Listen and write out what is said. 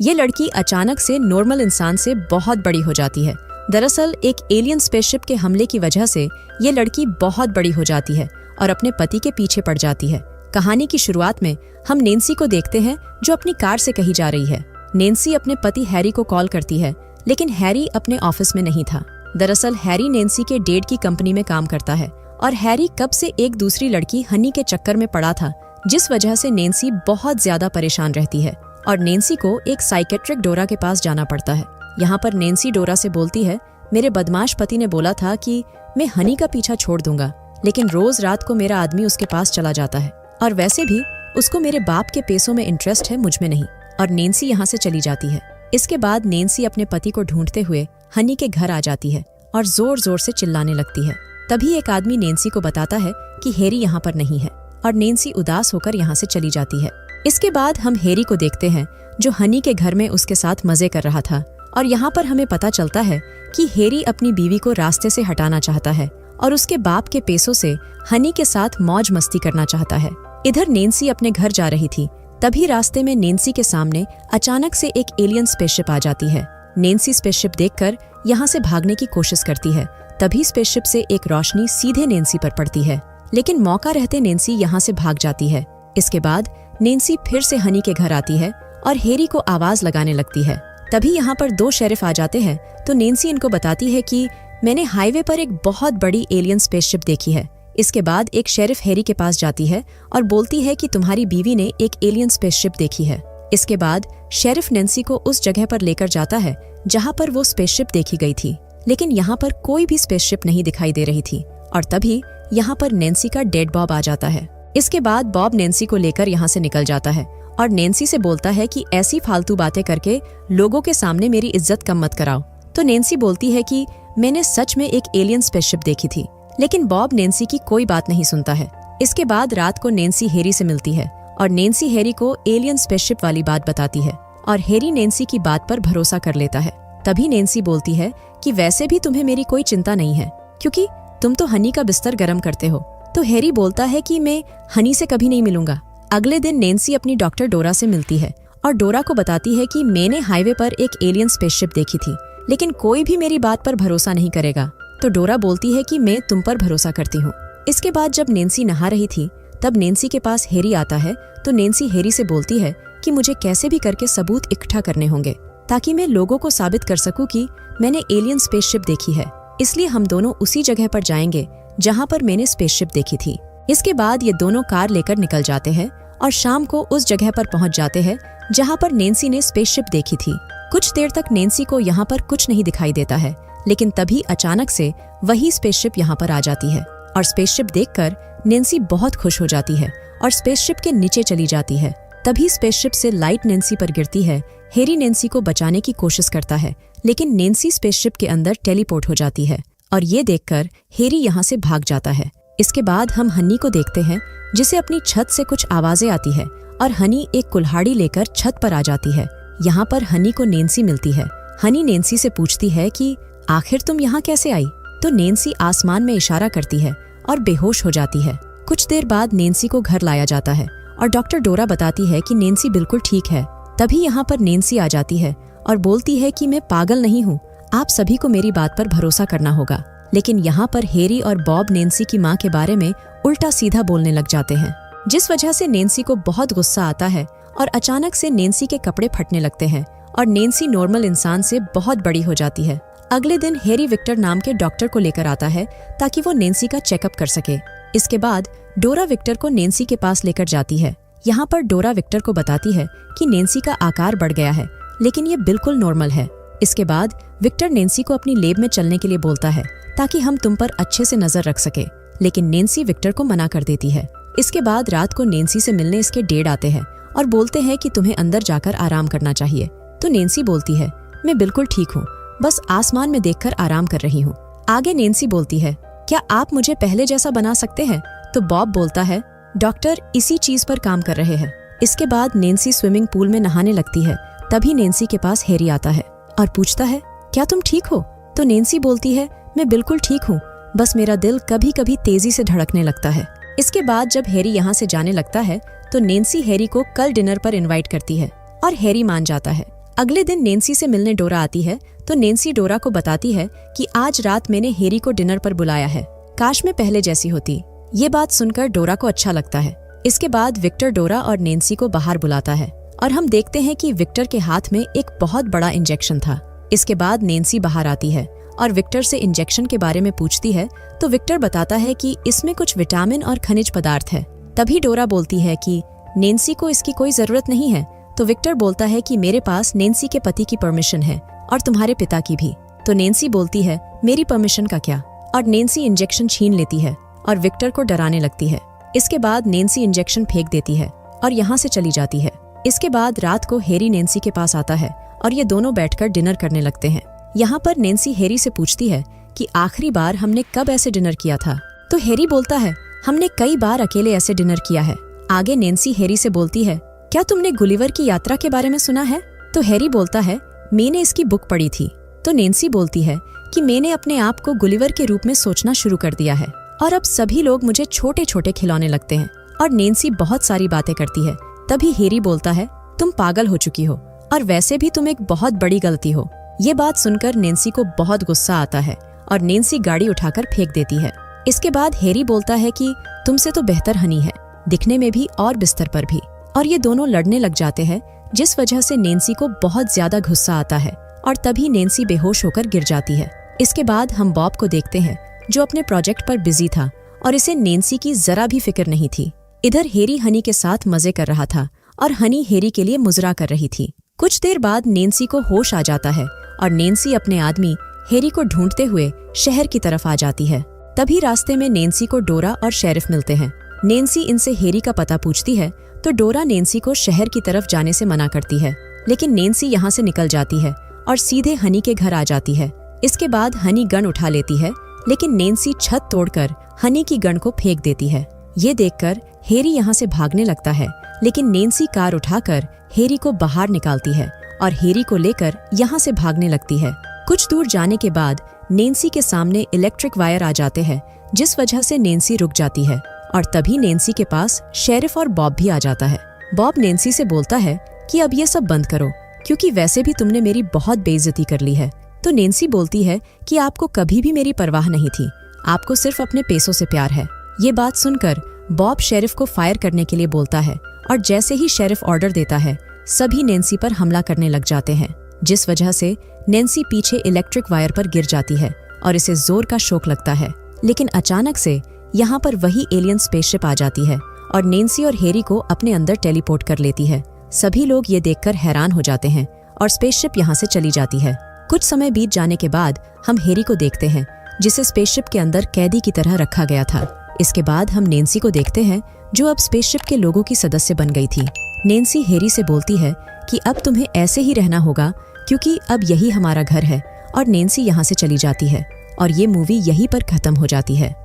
ये लड़की अचानक से नॉर्मल इंसान से बहुत बड़ी हो जाती है। दरअसल एक एलियन स्पेसशिप के हमले की वजह से ये लड़की बहुत बड़ी हो जाती है और अपने पति के पीछे पड़ जाती है। कहानी की शुरुआत में हम नैन्सी को देखते हैं जो अपनी कार से कहीं जा रही है। नैन्सी अपने पति हैरी को कॉल करती है, लेकिन हैरी अपने ऑफिस में नहीं था। दरअसल हैरी नैन्सी के डैड की कंपनी में काम करता है और हैरी कब से एक दूसरी लड़की हनी के चक्कर में पड़ा था, जिस वजह से नैन्सी बहुत ज्यादा परेशान रहती है और नैन्सी को एक साइकेट्रिक डोरा के पास जाना पड़ता है। यहाँ पर नैन्सी डोरा से बोलती है, मेरे बदमाश पति ने बोला था कि मैं हनी का पीछा छोड़ दूंगा, लेकिन रोज रात को मेरा आदमी उसके पास चला जाता है और वैसे भी उसको मेरे बाप के पैसों में इंटरेस्ट है, मुझ में नहीं। और नैन्सी यहाँ से चली जाती है। इसके बाद नैन्सी अपने पति को ढूंढते हुए हनी के घर आ जाती है और जोर जोर से चिल्लाने लगती है। तभी एक आदमी नैन्सी को बताता है कि हैरी यहाँ पर नहीं है और नैन्सी उदास होकर यहाँ से चली जाती है। इसके बाद हम हैरी को देखते हैं जो हनी के घर में उसके साथ मजे कर रहा था और यहाँ पर हमें पता चलता है कि हैरी अपनी बीवी को रास्ते से हटाना चाहता है और उसके बाप के पैसों से हनी के साथ मौज मस्ती करना चाहता है। इधर नैन्सी अपने घर जा रही थी, तभी रास्ते में नैन्सी के सामने अचानक से एक एलियन स्पेसशिप आ जाती है। नैन्सी स्पेसशिप देखकर यहाँ से भागने की कोशिश करती है, तभी स्पेसशिप से एक रोशनी सीधे नैन्सी पर पड़ती है, लेकिन मौका रहते नैन्सी यहाँ से भाग जाती है। इसके बाद नैन्सी फिर से हनी के घर आती है और हैरी को आवाज लगाने लगती है। तभी यहाँ पर दो शेरिफ आ जाते हैं, तो नैन्सी इनको बताती है कि मैंने हाईवे पर एक बहुत बड़ी एलियन स्पेसशिप देखी है। इसके बाद एक शेरिफ हैरी के पास जाती है और बोलती है कि तुम्हारी बीवी ने एक एलियन स्पेसशिप देखी है। इसके बाद शेरिफ नैन्सी को उस जगह पर लेकर जाता है जहाँ पर वो स्पेसशिप देखी गई थी, लेकिन यहाँ पर कोई भी स्पेसशिप नहीं दिखाई दे रही थी और तभी यहाँ पर नैन्सी का डेड बॉब आ जाता है। इसके बाद बॉब नैन्सी को लेकर यहाँ से निकल जाता है और नैन्सी से बोलता है कि ऐसी फालतू बातें करके लोगों के सामने मेरी इज्जत कम मत कराओ। तो नैन्सी बोलती है कि मैंने सच में एक एलियन स्पेसशिप देखी थी, लेकिन बॉब नैन्सी की कोई बात नहीं सुनता है। इसके बाद रात को नैन्सी हैरी से मिलती है और नैन्सी हैरी को एलियन स्पेसशिप वाली बात बताती है और हैरी नैन्सी की बात पर भरोसा कर लेता है। तभी नैन्सी बोलती है कि वैसे भी तुम्हें मेरी कोई चिंता नहीं है, क्योंकि तुम तो हनी का बिस्तर गर्म करते हो। तो हैरी बोलता है कि मैं हनी से कभी नहीं मिलूंगा। अगले दिन नैन्सी अपनी डॉक्टर डोरा से मिलती है और डोरा को बताती है कि मैंने हाईवे पर एक एलियन स्पेसशिप देखी थी, लेकिन कोई भी मेरी बात पर भरोसा नहीं करेगा। तो डोरा बोलती है कि मैं तुम पर भरोसा करती हूँ। इसके बाद जब नैन्सी नहा रही थी, तब नैन्सी के पास हैरी आता है, तो नैन्सी हैरी से बोलती है कि मुझे कैसे भी करके सबूत इकट्ठा करने होंगे ताकि मैं लोगों को साबित कर सकूं कि मैंने एलियन स्पेसशिप देखी है। इसलिए हम दोनों उसी जगह पर जाएंगे जहाँ पर मैंने स्पेसशिप देखी थी। इसके बाद ये दोनों कार लेकर निकल जाते हैं और शाम को उस जगह पर पहुंच जाते हैं जहाँ पर नैन्सी ने स्पेसशिप देखी थी। कुछ देर तक नैन्सी को यहाँ पर कुछ नहीं दिखाई देता है, लेकिन तभी अचानक से वही स्पेसशिप यहाँ पर आ जाती है और स्पेसशिप देखकर नैन्सी बहुत खुश हो जाती है और स्पेसशिप के नीचे चली जाती है। तभी स्पेसशिप से लाइट नैन्सी पर गिरती है। हैरी नैन्सी को बचाने की कोशिश करता है, लेकिन नैन्सी स्पेसशिप के अंदर टेलीपोर्ट हो जाती है और ये देखकर हैरी यहाँ से भाग जाता है। इसके बाद हम हनी को देखते हैं जिसे अपनी छत से कुछ आवाजें आती है और हनी एक कुल्हाड़ी लेकर छत पर आ जाती है। यहाँ पर हनी को नैन्सी मिलती है। हनी नैन्सी से पूछती है कि आखिर तुम यहाँ कैसे आई? तो नैन्सी आसमान में इशारा करती है और बेहोश हो जाती है। कुछ देर बाद नैन्सी को घर लाया जाता है और डॉक्टर डोरा बताती है कि नैन्सी बिल्कुल ठीक है। तभी यहाँ पर नैन्सी आ जाती है और बोलती है कि मैं पागल नहीं हूँ, आप सभी को मेरी बात पर भरोसा करना होगा। लेकिन यहाँ पर हैरी और बॉब नैन्सी की माँ के बारे में उल्टा सीधा बोलने लग जाते हैं, जिस वजह से नैन्सी को बहुत गुस्सा आता है और अचानक से नैन्सी के कपड़े फटने लगते हैं और नैन्सी नॉर्मल इंसान से बहुत बड़ी हो जाती है। अगले दिन हैरी विक्टर नाम के डॉक्टर को लेकर आता है ताकि वो नैन्सी का चेकअप कर सके। इसके बाद डोरा विक्टर को नैन्सी के पास लेकर जाती है। यहाँ पर डोरा विक्टर को बताती है कि नैन्सी का आकार बढ़ गया है, लेकिन ये बिल्कुल नॉर्मल है। इसके बाद विक्टर नैन्सी को अपनी लैब में चलने के लिए बोलता है ताकि हम तुम पर अच्छे से नजर रख सके, लेकिन नैन्सी विक्टर को मना कर देती है। इसके बाद रात को नैन्सी से मिलने इसके डैड आते हैं और बोलते हैं कि तुम्हें अंदर जाकर आराम करना चाहिए। तो नैन्सी बोलती है मैं बिल्कुल ठीक हूँ, बस आसमान में देखकर आराम कर रही हूँ। आगे नैन्सी बोलती है क्या आप मुझे पहले जैसा बना सकते हैं? तो बॉब बोलता है डॉक्टर इसी चीज पर काम कर रहे हैं। इसके बाद नैन्सी स्विमिंग पूल में नहाने लगती है। तभी नैन्सी के पास हैरी आता है और पूछता है क्या तुम ठीक हो? तो नैन्सी बोलती है मैं बिल्कुल ठीक हूँ, बस मेरा दिल कभी कभी तेजी से धड़कने लगता है। इसके बाद जब हैरी यहाँ से जाने लगता है तो नैन्सी हैरी को कल डिनर पर इनवाइट करती है और हैरी मान जाता है। अगले दिन नैन्सी से मिलने डोरा आती है तो नैन्सी डोरा को बताती है कि आज रात मैंने हैरी को डिनर पर बुलाया है, काश मैं पहले जैसी होती। ये बात सुनकर डोरा को अच्छा लगता है। इसके बाद विक्टर डोरा और नैन्सी को बाहर बुलाता है और हम देखते हैं कि विक्टर के हाथ में एक बहुत बड़ा इंजेक्शन था। इसके बाद नैन्सी बाहर आती है और विक्टर से इंजेक्शन के बारे में पूछती है तो विक्टर बताता है कि इसमें कुछ विटामिन और खनिज पदार्थ है। तभी डोरा बोलती है कि नैन्सी को इसकी कोई जरूरत नहीं है, तो विक्टर बोलता है कि मेरे पास नैन्सी के पति की परमिशन है और तुम्हारे पिता की भी। तो नैन्सी बोलती है मेरी परमिशन का क्या, और नैन्सी इंजेक्शन छीन लेती है और विक्टर को डराने लगती है। इसके बाद नैन्सी इंजेक्शन फेंक देती है और यहाँ से चली जाती है। इसके बाद रात को हैरी नैन्सी के पास आता है और ये दोनों बैठकर डिनर करने लगते हैं। यहाँ पर नैन्सी हैरी से पूछती है कि आखिरी बार हमने कब ऐसे डिनर किया था, तो हैरी बोलता है हमने कई बार अकेले ऐसे डिनर किया है। आगे नैन्सी हैरी से बोलती है क्या तुमने गुलिवर की यात्रा के बारे में सुना है, तो हैरी बोलता है मैंने इसकी बुक पढ़ी थी। तो नैन्सी बोलती है कि मैंने अपने आप को गुलिवर के रूप में सोचना शुरू कर दिया है और अब सभी लोग मुझे छोटे छोटे खिलौने लगते हैं। और नैन्सी बहुत सारी बातें करती है। तभी हैरी बोलता है तुम पागल हो चुकी हो और वैसे भी तुम एक बहुत बड़ी गलती हो। ये बात सुनकर नैन्सी को बहुत गुस्सा आता है और नैन्सी गाड़ी उठाकर फेंक देती है। इसके बाद हैरी बोलता है कि तुमसे तो बेहतर हनी है, दिखने में भी और बिस्तर पर भी। और ये दोनों लड़ने लग जाते हैं, जिस वजह से नैन्सी को बहुत ज्यादा गुस्सा आता है और तभी नैन्सी बेहोश होकर गिर जाती है। इसके बाद हम बॉब को देखते हैं जो अपने प्रोजेक्ट पर बिजी था और इसे नैन्सी की जरा भी फिक्र नहीं थी। इधर हैरी हनी के साथ मजे कर रहा था और हनी हैरी के लिए मुजरा कर रही थी। कुछ देर बाद नैन्सी को होश आ जाता है और नैन्सी अपने आदमी हैरी को ढूंढते हुए शहर की तरफ आ जाती है। तभी रास्ते में नैन्सी को डोरा और शेरिफ मिलते हैं। नैन्सी इनसे हैरी का पता पूछती है तो डोरा नैन्सी को शहर की तरफ जाने से मना करती है, लेकिन नैन्सी यहाँ से निकल जाती है और सीधे हनी के घर आ जाती है। इसके बाद हनी गन उठा लेती है, लेकिन नैन्सी छत तोड़कर हनी की गन को फेंक देती है। ये देखकर हैरी यहाँ से भागने लगता है, लेकिन नैन्सी कार उठाकर हैरी को बाहर निकालती है और हैरी को लेकर यहाँ से भागने लगती है। कुछ दूर जाने के बाद नैन्सी के सामने इलेक्ट्रिक वायर आ जाते हैं, जिस वजह से नैन्सी रुक जाती है और तभी नैन्सी के पास शेरिफ और बॉब भी आ जाता है। बॉब नैन्सी से बोलता है कि अब ये सब बंद करो, क्योंकि वैसे भी तुमने मेरी बहुत बेइज्जती कर ली है। तो नैन्सी बोलती है कि आपको कभी भी मेरी परवाह नहीं थी, आपको सिर्फ अपने पैसों से प्यार है। ये बात सुनकर बॉब शेरिफ को फायर करने के लिए बोलता है और जैसे ही शेरिफ ऑर्डर देता है, सभी नैन्सी पर हमला करने लग जाते हैं, जिस वजह से नैन्सी पीछे इलेक्ट्रिक वायर पर गिर जाती है और इसे जोर का शॉक लगता है। लेकिन अचानक से यहाँ पर वही एलियन स्पेसशिप आ जाती है और नैन्सी और हैरी को अपने अंदर टेलीपोर्ट कर लेती है। सभी लोग ये देखकर हैरान हो जाते हैं और स्पेसशिप यहाँ से चली जाती है। कुछ समय बीत जाने के बाद हम हैरी को देखते हैं, जिसे स्पेसशिप के अंदर कैदी की तरह रखा गया था। इसके बाद हम नैन्सी को देखते हैं, जो अब स्पेसशिप के लोगों की सदस्य बन गई थी। नैन्सी हैरी से बोलती है कि अब तुम्हें ऐसे ही रहना होगा, क्योंकि अब यही हमारा घर है, और नैन्सी यहाँ से चली जाती है और ये मूवी यहीं पर खत्म हो जाती है।